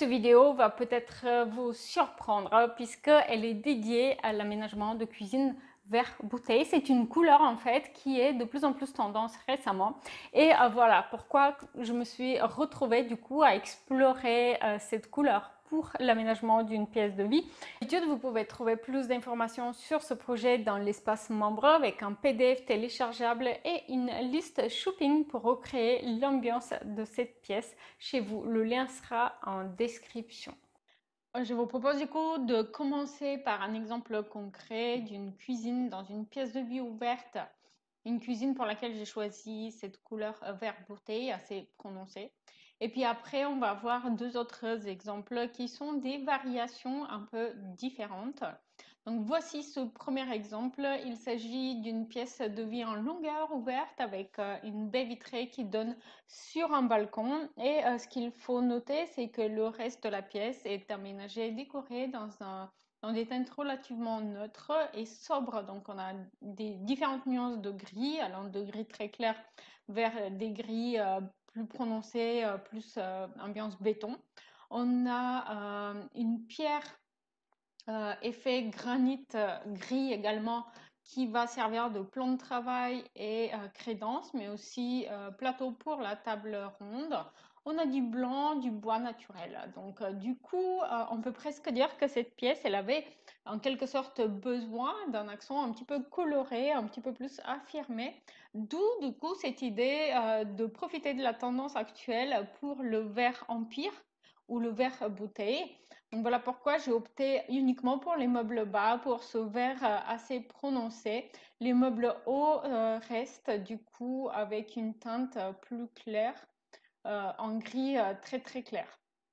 Cette vidéo va peut-être vous surprendre puisqu'elle est dédiée à l'aménagement de cuisine verre bouteille. C'est une couleur en fait qui est de plus en plus tendance récemment et voilà pourquoi je me suis retrouvée du coup à explorer cette couleur pour l'aménagement d'une pièce de vie. D'habitude, vous pouvez trouver plus d'informations sur ce projet dans l'espace membre avec un PDF téléchargeable et une liste shopping pour recréer l'ambiance de cette pièce chez vous. Le lien sera en description. Je vous propose du coup de commencer par un exemple concret d'une cuisine dans une pièce de vie ouverte. Une cuisine pour laquelle j'ai choisi cette couleur vert bouteille assez prononcée. Et puis après, on va voir deux autres exemples qui sont des variations un peu différentes. Donc voici ce premier exemple. Il s'agit d'une pièce de vie en longueur ouverte avec une baie vitrée qui donne sur un balcon. Et ce qu'il faut noter, c'est que le reste de la pièce est aménagé et décoré dans des teintes relativement neutres et sobres. Donc on a des différentes nuances de gris, allant de gris très clair vers des gris plus prononcés, plus ambiance béton. On a une pierre effet granit gris également qui va servir de plan de travail et crédence, mais aussi plateau pour la table ronde. On a du blanc, du bois naturel. Donc du coup, on peut presque dire que cette pièce, elle avait en quelque sorte besoin d'un accent un petit peu coloré, un petit peu plus affirmé. D'où du coup cette idée de profiter de la tendance actuelle pour le verre empire ou le verre bouteille. Donc voilà pourquoi j'ai opté uniquement pour les meubles bas, pour ce vert assez prononcé. Les meubles hauts restent du coup avec une teinte plus claire, en gris très très clair.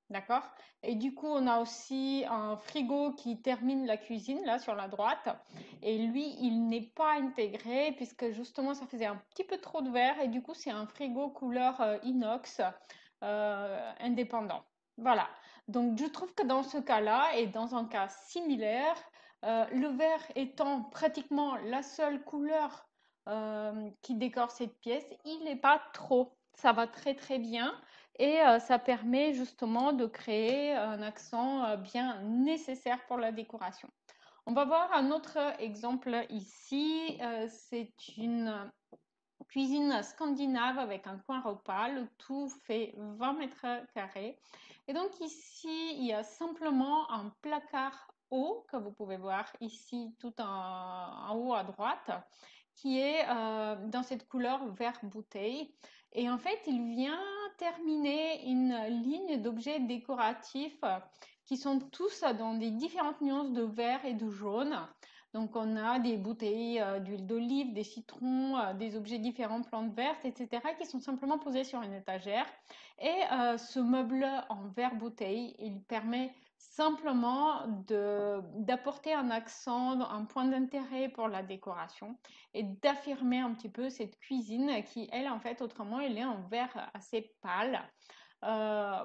D'accord? Et du coup, on a aussi un frigo qui termine la cuisine, là, sur la droite. Et lui, il n'est pas intégré puisque justement, ça faisait un petit peu trop de verre. Et du coup, c'est un frigo couleur inox indépendant. Voilà. Donc, je trouve que dans ce cas-là et dans un cas similaire, le vert étant pratiquement la seule couleur qui décore cette pièce, il n'est pas trop. Ça va très très bien et ça permet justement de créer un accent bien nécessaire pour la décoration. On va voir un autre exemple ici. C'est une cuisine scandinave avec un coin repas. Le tout fait 20 mètres carrés. Et donc ici, il y a simplement un placard haut que vous pouvez voir ici tout en haut à droite qui est dans cette couleur vert bouteille. Et en fait, il vient terminer une ligne d'objets décoratifs qui sont tous dans des différentes nuances de vert et de jaune. Donc, on a des bouteilles d'huile d'olive, des citrons, des objets différents, plantes vertes, etc., qui sont simplement posés sur une étagère. Et ce meuble en verre bouteille, il permet simplement d'apporter un accent, un point d'intérêt pour la décoration et d'affirmer un petit peu cette cuisine qui, elle, en fait, autrement, elle est en verre assez pâle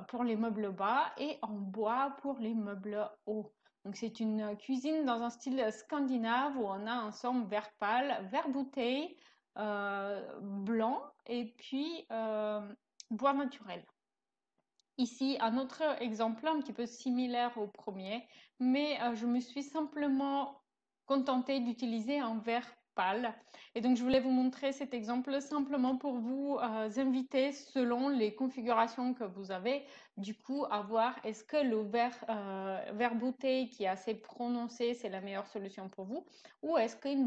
pour les meubles bas et en bois pour les meubles hauts. Donc c'est une cuisine dans un style scandinave où on a un ensemble vert pâle, vert bouteille, blanc et puis bois naturel. Ici, un autre exemple un petit peu similaire au premier, mais je me suis simplement contentée d'utiliser un vert pâle. Et donc, je voulais vous montrer cet exemple simplement pour vous inviter, selon les configurations que vous avez, du coup, à voir est-ce que le vert bouteille qui est assez prononcé, c'est la meilleure solution pour vous, ou est-ce qu'une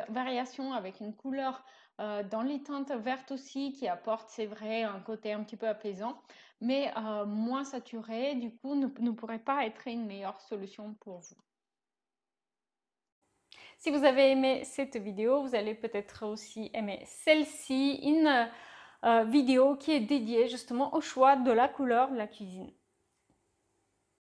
variation avec une couleur dans les teintes vertes aussi qui apporte, c'est vrai, un côté un petit peu apaisant, mais moins saturé, du coup, ne pourrait pas être une meilleure solution pour vous. Si vous avez aimé cette vidéo, vous allez peut-être aussi aimer celle-ci, une vidéo qui est dédiée justement au choix de la couleur de la cuisine.